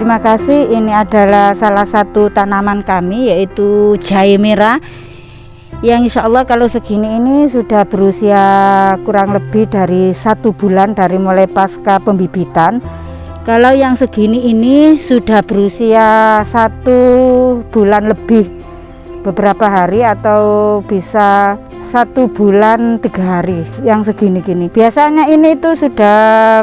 Terima kasih. Ini adalah salah satu tanaman kami, yaitu jahe merah, yang insya Allah kalau segini ini sudah berusia kurang lebih dari 1 bulan dari mulai pasca pembibitan. Kalau yang segini ini sudah berusia 1 bulan lebih beberapa hari, atau bisa 1 bulan 3 hari. Yang segini-gini biasanya ini itu sudah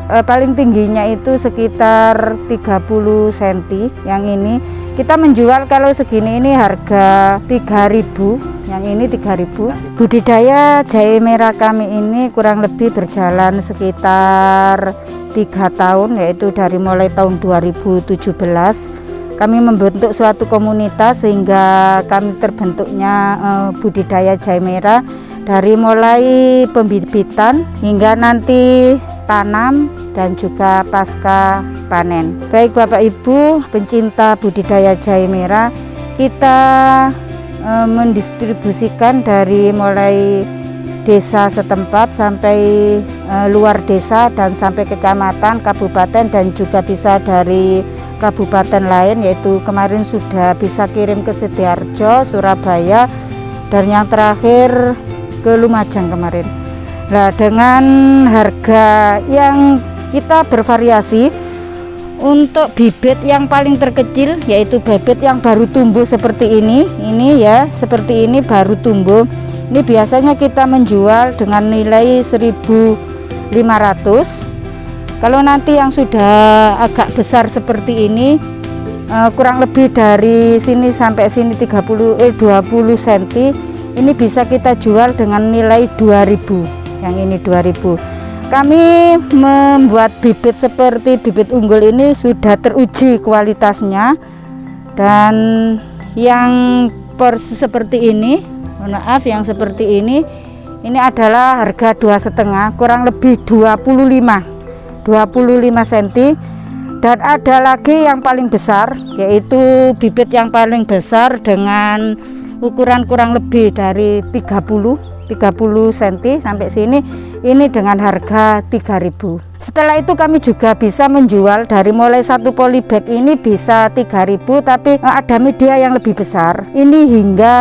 paling tingginya itu sekitar 30 cm. Yang ini kita menjual kalau segini ini harga 3.000, yang ini 3.000. Budidaya jahe merah kami ini kurang lebih berjalan sekitar 3 tahun, yaitu dari mulai tahun 2017 kami membentuk suatu komunitas sehingga kami terbentuknya budidaya jahe merah dari mulai pembibitan hingga nanti tanam dan juga pasca panen. Baik Bapak Ibu pencinta budidaya jahe merah, kita mendistribusikan dari mulai desa setempat sampai luar desa dan sampai kecamatan, kabupaten, dan juga bisa dari kabupaten lain, yaitu kemarin sudah bisa kirim ke Sidoarjo, Surabaya, dan yang terakhir ke Lumajang kemarin. Nah, dengan harga yang kita bervariasi, untuk bibit yang paling terkecil yaitu bibit yang baru tumbuh seperti ini ya, seperti ini baru tumbuh. Ini biasanya kita menjual dengan nilai 1.500. Kalau nanti yang sudah agak besar seperti ini, kurang lebih dari sini sampai sini 20 cm, ini bisa kita jual dengan nilai 2.000. Yang ini 2.000. Kami membuat bibit seperti bibit unggul ini sudah teruji kualitasnya, dan yang porsi seperti ini, maaf, yang seperti ini adalah harga 2,5, kurang lebih 25 cm. Dan ada lagi yang paling besar, yaitu bibit yang paling besar dengan ukuran kurang lebih dari 30 cm sampai sini, ini dengan harga 3.000. Setelah itu kami juga bisa menjual dari mulai 1 polybag ini bisa 3.000, tapi ada media yang lebih besar ini hingga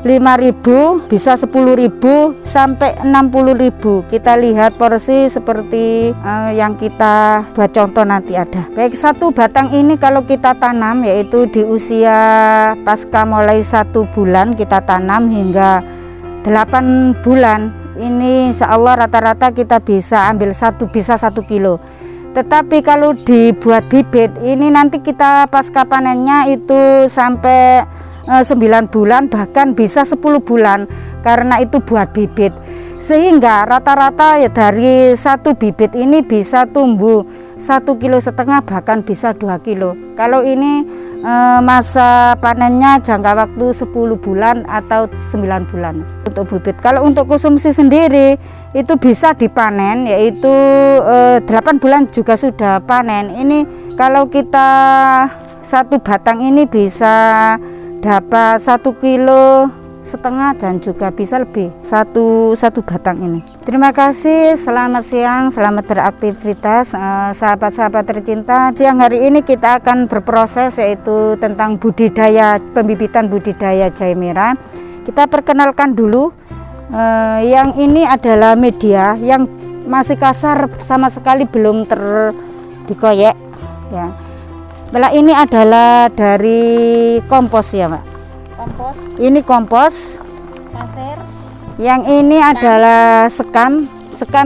5.000, bisa 10.000 sampai 60.000. Kita lihat porsi seperti yang kita buat contoh nanti ada. Baik, 1 batang ini kalau kita tanam, yaitu di usia pasca mulai 1 bulan kita tanam hingga 8 bulan, ini insya Allah rata-rata kita bisa ambil bisa 1 kilo. Tetapi kalau dibuat bibit ini nanti kita pasca panennya itu sampai 9 bulan, bahkan bisa 10 bulan, karena itu buat bibit. Sehingga rata-rata ya dari 1 bibit ini bisa tumbuh 1,5 kilo, bahkan bisa 2 kilo. Kalau ini masa panennya jangka waktu 10 bulan atau 9 bulan untuk bibit. Kalau untuk konsumsi sendiri itu bisa dipanen, yaitu 8 bulan juga sudah panen. Ini kalau kita 1 batang ini bisa dapat 1,5 kilo dan juga bisa lebih satu batang ini. Terima kasih, selamat siang, selamat beraktivitas sahabat-sahabat tercinta. Siang hari ini kita akan berproses, yaitu tentang pembibitan budidaya jahe merah. Kita perkenalkan dulu, yang ini adalah media yang masih kasar, sama sekali belum dikoyek ya. Setelah ini adalah dari kompos ya Mbak. Kompos. Ini kompos. Pasir. Yang ini adalah sekam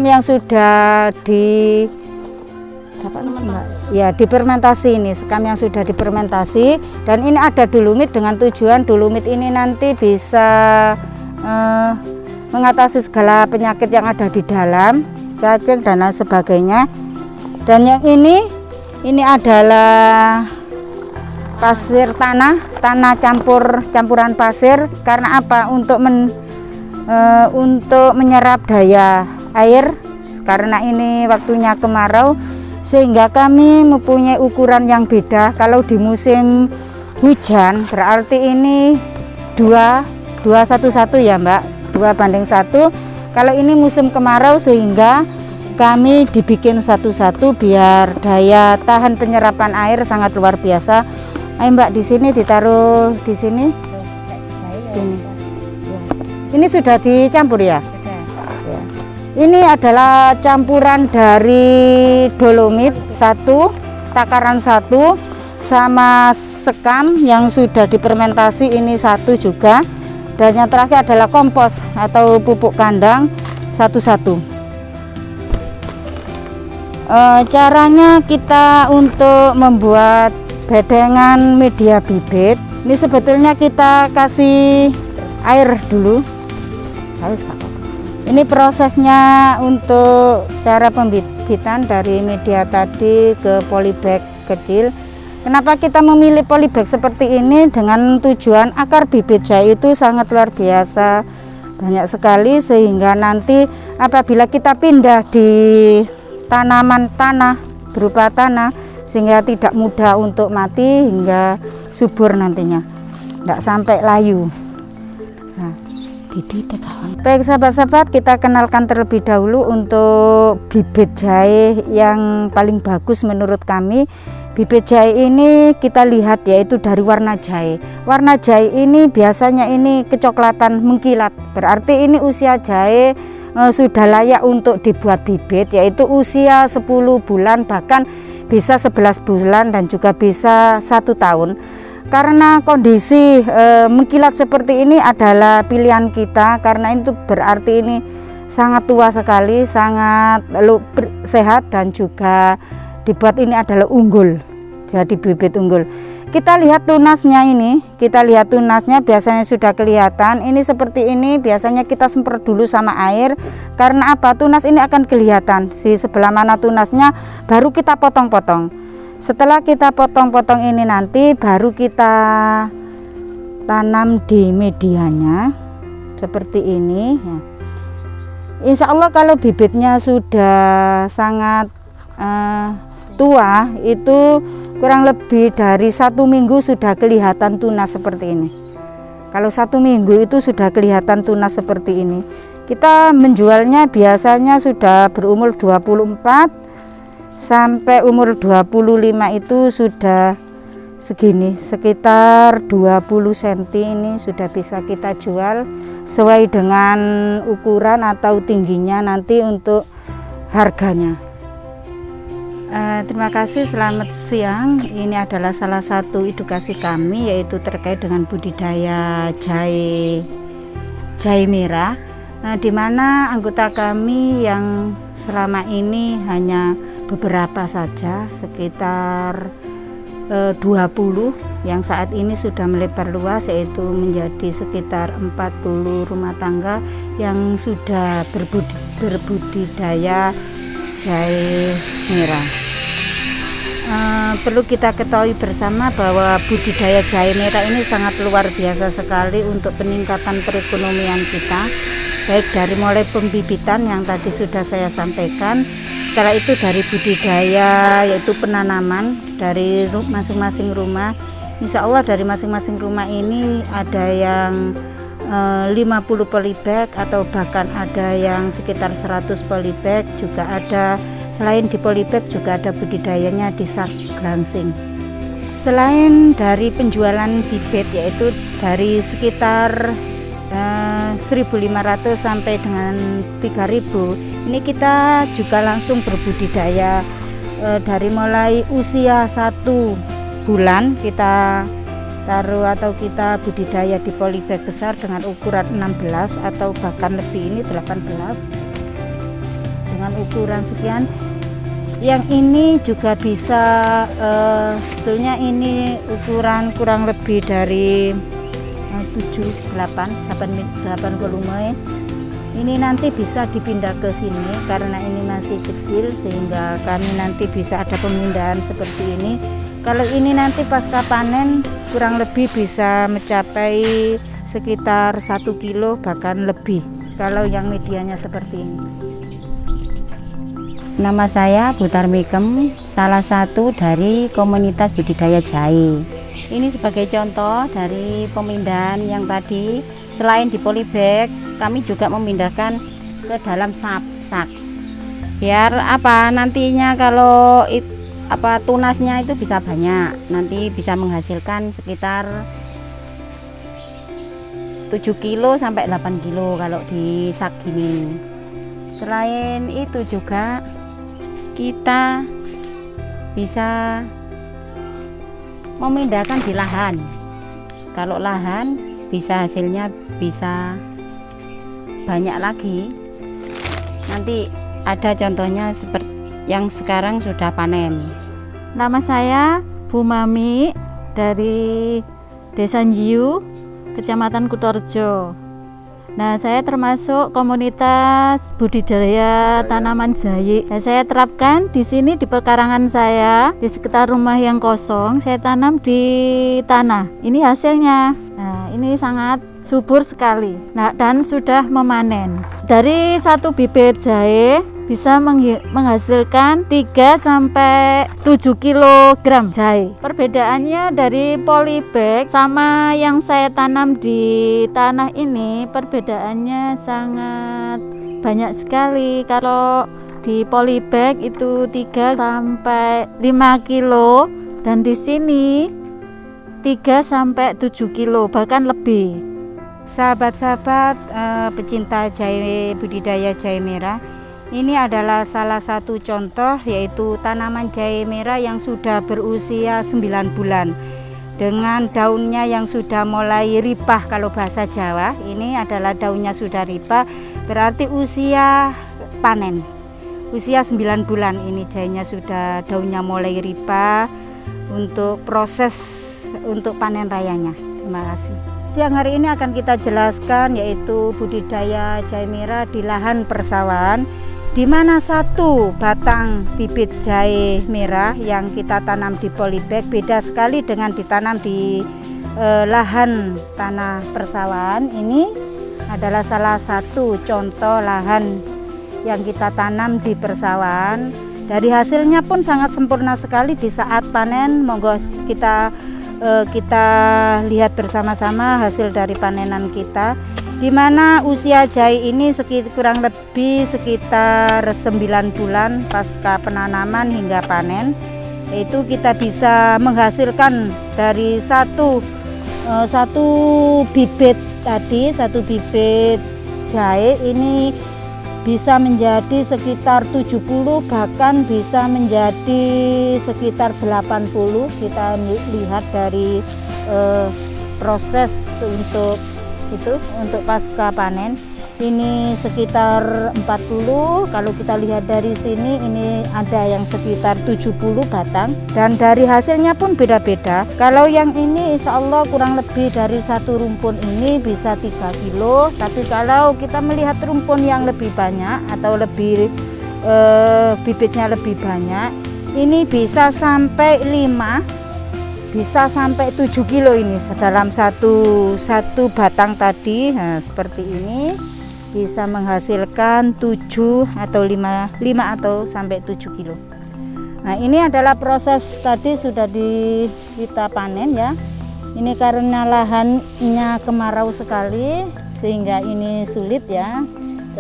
yang sudah difermentasi. Ini sekam yang sudah difermentasi, dan ini ada dolomit dengan tujuan dolomit ini nanti bisa mengatasi segala penyakit yang ada di dalam, cacing dan lain sebagainya. Dan yang ini adalah pasir tanah campuran pasir. Karena apa? Untuk menyerap daya air, karena ini waktunya kemarau, sehingga kami mempunyai ukuran yang beda. Kalau di musim hujan berarti ini 2:1 ya Mbak, 2:1. Kalau ini musim kemarau, sehingga kami dibikin satu-satu biar daya tahan penyerapan air sangat luar biasa. Ayo Mbak, di sini ditaruh di sini. Sini. Ini sudah dicampur ya? Ya. Ini adalah campuran dari dolomit 1, takaran 1, sama sekam yang sudah difermentasi ini 1 juga. Dan yang terakhir adalah kompos atau pupuk kandang 1. Caranya kita untuk membuat bedengan media bibit ini sebetulnya kita kasih air dulu. Ini prosesnya untuk cara pembibitan dari media tadi ke polybag kecil. Kenapa kita memilih polybag seperti ini? Dengan tujuan akar bibit jahe itu sangat luar biasa, banyak sekali, sehingga nanti apabila kita pindah di tanaman tanah berupa tanah, sehingga tidak mudah untuk mati hingga subur nantinya, tidak sampai layu. Nah, baik sahabat-sahabat, kita kenalkan terlebih dahulu untuk bibit jahe yang paling bagus menurut kami. Bibit jahe ini kita lihat yaitu dari warna jahe. Warna jahe ini biasanya ini kecoklatan mengkilat, berarti ini usia jahe sudah layak untuk dibuat bibit, yaitu usia 10 bulan, bahkan bisa 11 bulan dan juga bisa 1 tahun. Karena kondisi mengkilat seperti ini adalah pilihan kita, karena itu berarti ini sangat tua sekali, sangat sehat, dan juga dibuat ini adalah unggul, jadi bibit unggul. Kita lihat tunasnya ini, biasanya sudah kelihatan. Ini seperti ini, biasanya kita semprot dulu sama air. Karena apa? Tunas ini akan kelihatan di sebelah mana tunasnya, baru kita potong-potong. Setelah kita potong-potong ini nanti baru kita tanam di medianya seperti ini. Insya Allah kalau bibitnya sudah sangat tua, itu kurang lebih dari 1 minggu sudah kelihatan tunas seperti ini. Kalau 1 minggu itu sudah kelihatan tunas seperti ini. Kita menjualnya biasanya sudah berumur 24 sampai umur 25 itu sudah segini, sekitar 20 cm ini sudah bisa kita jual sesuai dengan ukuran atau tingginya nanti untuk harganya. Terima kasih, selamat siang. Ini adalah salah satu edukasi kami, yaitu terkait dengan budidaya jahe merah. Di mana anggota kami yang selama ini hanya beberapa saja, sekitar 20, yang saat ini sudah melebar luas, yaitu menjadi sekitar 40 rumah tangga yang sudah berbudidaya jahe merah. Perlu kita ketahui bersama bahwa budidaya jahe merah ini sangat luar biasa sekali untuk peningkatan perekonomian kita, baik dari mulai pembibitan yang tadi sudah saya sampaikan, setelah itu dari budidaya yaitu penanaman dari masing-masing rumah. Insya Allah dari masing-masing rumah ini ada yang 50 polybag atau bahkan ada yang sekitar 100 polybag, juga ada. Selain di polybag juga ada budidayanya di sak glansing. Selain dari penjualan bibit yaitu dari sekitar 1.500 sampai dengan 3.000, ini kita juga langsung berbudidaya dari mulai usia 1 bulan kita taruh atau kita budidaya di polybag besar dengan ukuran 16 atau bahkan lebih, ini 18 dengan ukuran sekian. Yang ini juga bisa sebetulnya ini ukuran kurang lebih dari 8 volume. Ini nanti bisa dipindah ke sini karena ini masih kecil, sehingga kami nanti bisa ada pemindahan seperti ini. Kalau ini nanti pasca panen kurang lebih bisa mencapai sekitar 1 kilo bahkan lebih kalau yang medianya seperti ini. Nama saya Bu Tarmikem, salah satu dari komunitas budidaya jahe. Ini sebagai contoh dari pemindahan yang tadi, selain di polybag, kami juga memindahkan ke dalam sak. biar apa nantinya kalau tunasnya itu bisa banyak, nanti bisa menghasilkan sekitar 7 kilo sampai 8 kilo kalau di sak gini. Selain itu juga kita bisa memindahkan di lahan. Kalau lahan bisa hasilnya bisa banyak lagi. Nanti ada contohnya seperti yang sekarang sudah panen. Nama saya Bu Mami dari Desa Njiu, Kecamatan Kutorjo. Nah, saya termasuk komunitas budidaya tanaman jahe. Nah, saya terapkan di sini di pekarangan saya, di sekitar rumah yang kosong, saya tanam di tanah. Ini hasilnya. Nah, ini sangat subur sekali. Nah, dan sudah memanen. Dari satu bibit jahe bisa menghasilkan 3 sampai 7 kg jahe. Perbedaannya dari polybag sama yang saya tanam di tanah ini, perbedaannya sangat banyak sekali. Kalau di polybag itu 3 sampai 5 kilo dan di sini 3 sampai 7 kilo bahkan lebih. Sahabat-sahabat pecinta jahe, budidaya jahe merah, ini adalah salah satu contoh, yaitu tanaman jahe merah yang sudah berusia 9 bulan dengan daunnya yang sudah mulai ripah. Kalau bahasa Jawa, ini adalah daunnya sudah ripah, berarti usia panen. Usia 9 bulan ini jahenya sudah daunnya mulai ripah untuk proses untuk panen rayanya. Terima kasih. Siang hari ini akan kita jelaskan yaitu budidaya jahe merah di lahan persawahan, di mana satu batang bibit jahe merah yang kita tanam di polybag beda sekali dengan ditanam di lahan tanah persawahan. Ini adalah salah satu contoh lahan yang kita tanam di persawahan. Dari hasilnya pun sangat sempurna sekali. Di saat panen, monggo kita lihat bersama-sama hasil dari panenan kita, di mana usia jahe ini kurang lebih sekitar 9 bulan pasca penanaman hingga panen. Itu kita bisa menghasilkan dari satu bibit tadi, satu bibit jahe ini bisa menjadi sekitar 70, bahkan bisa menjadi sekitar 80. Kita lihat dari proses untuk pasca panen ini sekitar 40. Kalau kita lihat dari sini, ini ada yang sekitar 70 batang, dan dari hasilnya pun beda-beda. Kalau yang ini insya Allah kurang lebih dari satu rumpun ini bisa 3 kilo, tapi kalau kita melihat rumpun yang lebih banyak atau lebih bibitnya lebih banyak, ini bisa sampai 5, bisa sampai 7 kilo ini dalam satu batang tadi. Nah, seperti ini bisa menghasilkan 7 atau 5 atau sampai 7 kilo. Nah, ini adalah proses tadi sudah kita panen ya. Ini karena lahannya kemarau sekali sehingga ini sulit ya.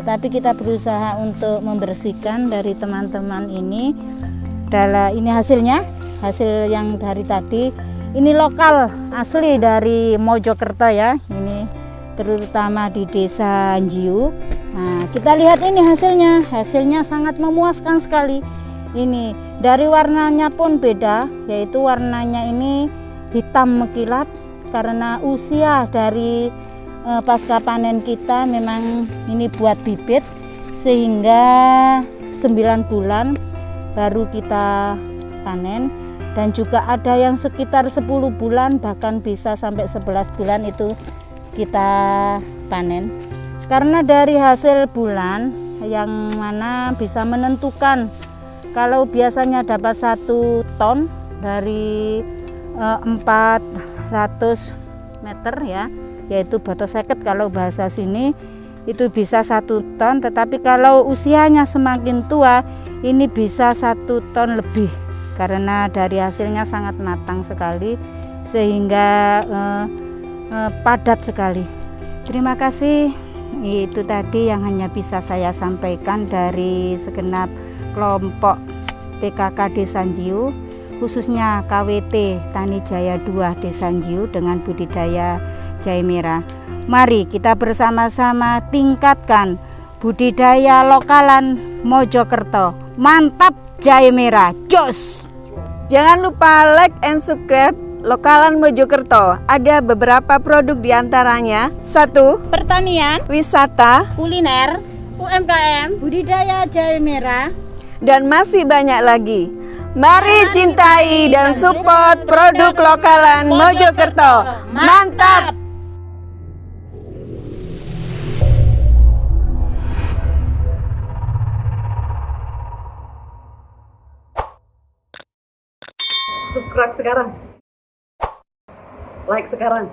Tetapi kita berusaha untuk membersihkan dari teman-teman ini. Ini hasilnya, hasil yang dari tadi. Ini lokal asli dari Mojokerto ya. Ini terutama di Desa Njiu. Nah, kita lihat ini hasilnya sangat memuaskan sekali. Ini dari warnanya pun beda, yaitu warnanya ini hitam mekilat karena usia dari pasca panen kita memang ini buat bibit, sehingga 9 bulan baru kita panen, dan juga ada yang sekitar 10 bulan bahkan bisa sampai 11 bulan itu kita panen. Karena dari hasil bulan yang mana bisa menentukan, kalau biasanya dapat 1 ton dari 400 meter ya, yaitu boto seket kalau bahasa sini, itu bisa 1 ton. Tetapi kalau usianya semakin tua ini bisa 1 ton lebih, karena dari hasilnya sangat matang sekali sehingga padat sekali. Terima kasih. Itu tadi yang hanya bisa saya sampaikan dari segenap kelompok PKK Desa Njiu, khususnya KWT Tani Jaya 2 Desa Njiu dengan budidaya jahe merah. Mari kita bersama-sama tingkatkan budidaya lokalan Mojokerto. Mantap jahe merah, jos! Jangan lupa like and subscribe Lokalan Mojokerto. Ada beberapa produk diantaranya: 1. Pertanian, Wisata, Kuliner, UMKM, Budidaya jahe merah. dan masih banyak lagi. Mari cintai dan support produk lokalan Mojokerto. Mantap! Subscribe sekarang. Like sekarang.